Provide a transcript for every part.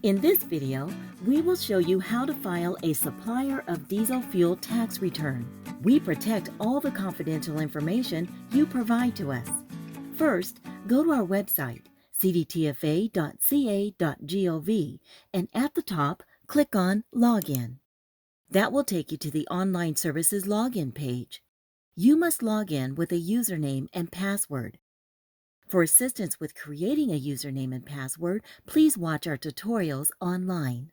In this video, we will show you how to file a supplier of diesel fuel tax return. We protect all the confidential information you provide to us. First, go to our website, cdtfa.ca.gov, and at the top, click on Login. That will take you to the Online Services Login page. You must log in with a username and password. For assistance with creating a username and password, please watch our tutorials online.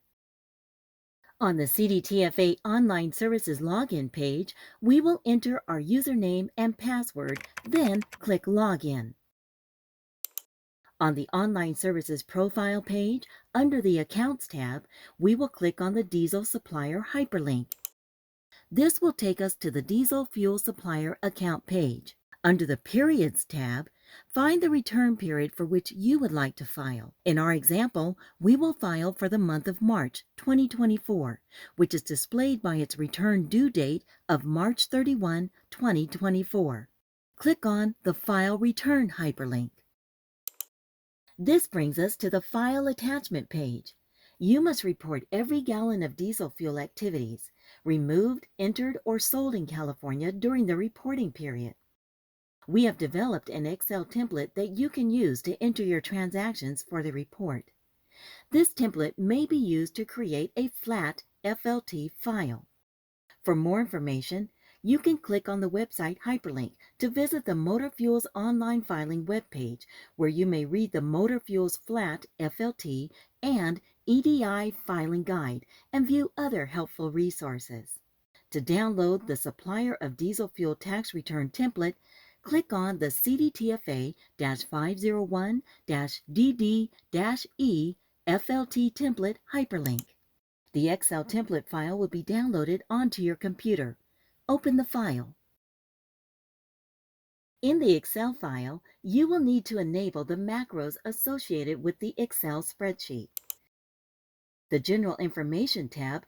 On the CDTFA Online Services Login page, we will enter our username and password, then click Login. On the Online Services Profile page, under the Accounts tab, we will click on the Diesel Supplier hyperlink. This will take us to the Diesel Fuel Supplier account page. Under the Periods tab, find the return period for which you would like to file. In our example, we will file for the month of March 2024, which is displayed by its return due date of March 31, 2024. Click on the File Return hyperlink. This brings us to the File Attachment page. You must report every gallon of diesel fuel activities, removed, entered, or sold in California during the reporting period. We have developed an Excel template that you can use to enter your transactions for the report. This template may be used to create a flat FLT file. For more information, you can click on the website hyperlink to visit the Motor Fuels online filing webpage, where you may read the Motor Fuels Flat FLT and EDI filing guide and view other helpful resources. To download the Supplier of Diesel Fuel Tax Return template, click on the CDTFA-501-DD-E FLT template hyperlink. The Excel template file will be downloaded onto your computer. Open the file. In the Excel file, you will need to enable the macros associated with the Excel spreadsheet. The General Information tab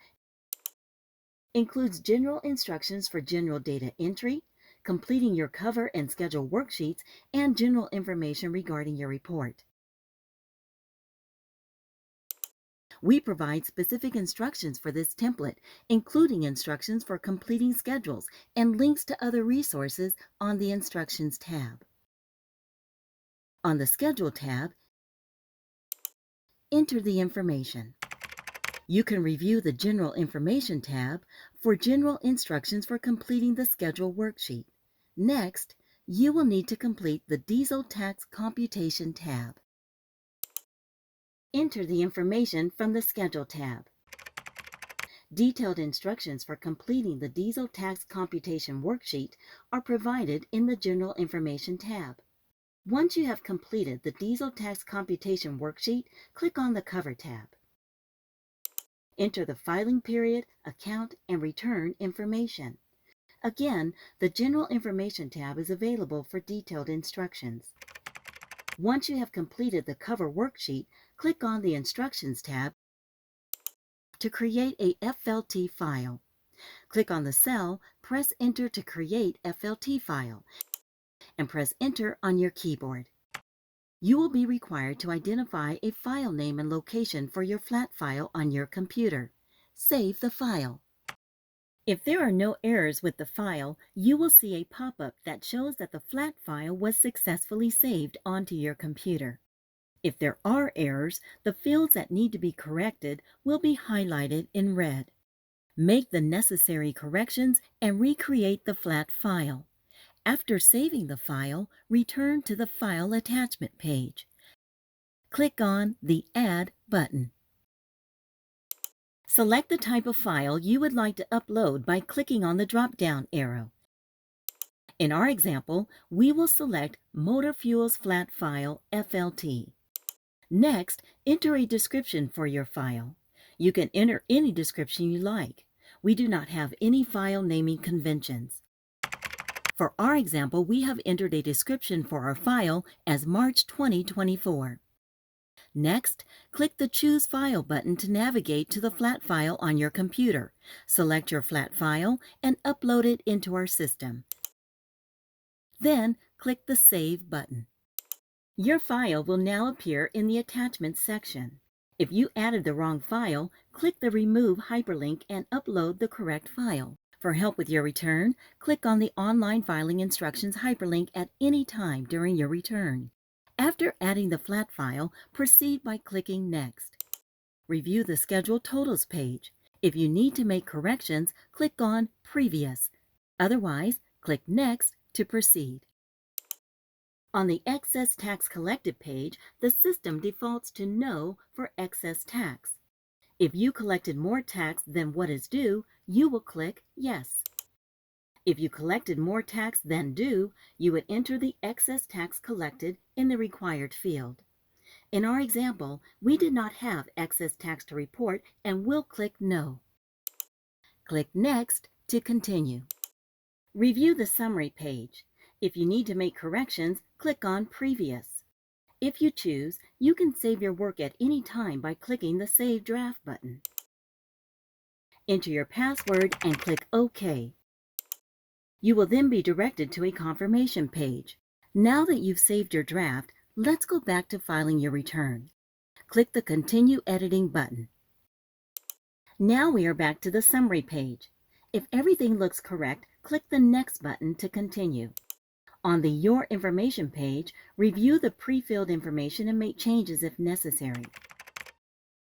includes general instructions for general data entry, completing your cover and schedule worksheets, and general information regarding your report. We provide specific instructions for this template, including instructions for completing schedules and links to other resources on the Instructions tab. On the Schedule tab, enter the information. You can review the General Information tab for general instructions for completing the schedule worksheet. Next, you will need to complete the Diesel Tax Computation tab. Enter the information from the Schedule tab. Detailed instructions for completing the Diesel Tax Computation worksheet are provided in the General Information tab. Once you have completed the Diesel Tax Computation worksheet, click on the Cover tab. Enter the filing period, account, and return information. Again, the General Information tab is available for detailed instructions. Once you have completed the cover worksheet, click on the Instructions tab to create a FLT file. Click on the cell, press Enter to create FLT file, and press Enter on your keyboard. You will be required to identify a file name and location for your flat file on your computer. Save the file. If there are no errors with the file, you will see a pop-up that shows that the flat file was successfully saved onto your computer. If there are errors, the fields that need to be corrected will be highlighted in red. Make the necessary corrections and recreate the flat file. After saving the file, return to the File Attachment page. Click on the Add button. Select the type of file you would like to upload by clicking on the drop-down arrow. In our example, we will select Motor Fuels Flat File FLT. Next, enter a description for your file. You can enter any description you like. We do not have any file naming conventions. For our example, we have entered a description for our file as March 2024. Next, click the Choose File button to navigate to the flat file on your computer. Select your flat file and upload it into our system. Then, click the Save button. Your file will now appear in the Attachments section. If you added the wrong file, click the Remove hyperlink and upload the correct file. For help with your return, click on the Online Filing Instructions hyperlink at any time during your return. After adding the flat file, proceed by clicking Next. Review the Schedule Totals page. If you need to make corrections, click on Previous. Otherwise, click Next to proceed. On the Excess Tax Collected page, the system defaults to No for excess tax. If you collected more tax than what is due, you will click Yes. If you collected more tax than due, you would enter the excess tax collected in the required field. In our example, we did not have excess tax to report and will click No. Click Next to continue. Review the summary page. If you need to make corrections, click on Previous. If you choose, you can save your work at any time by clicking the Save Draft button. Enter your password and click OK. You will then be directed to a confirmation page. Now that you've saved your draft, let's go back to filing your return. Click the Continue Editing button. Now we are back to the summary page. If everything looks correct, click the Next button to continue. On the Your Information page, review the pre-filled information and make changes if necessary.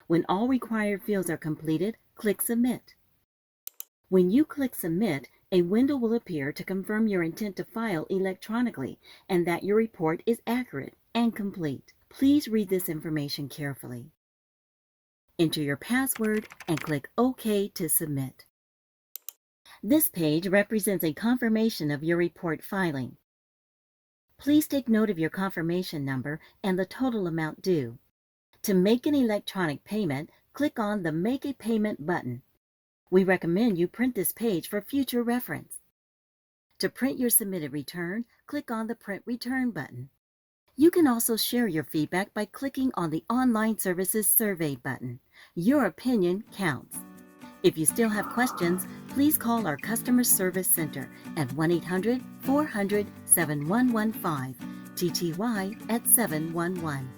When all required fields are completed, click Submit. When you click Submit, a window will appear to confirm your intent to file electronically and that your report is accurate and complete. Please read this information carefully. Enter your password and click OK to submit. This page represents a confirmation of your report filing. Please take note of your confirmation number and the total amount due. To make an electronic payment, click on the Make a Payment button. We recommend you print this page for future reference. To print your submitted return, click on the Print Return button. You can also share your feedback by clicking on the Online Services Survey button. Your opinion counts. If you still have questions, please call our Customer Service Center at 1-800-400-7115, TTY at 711.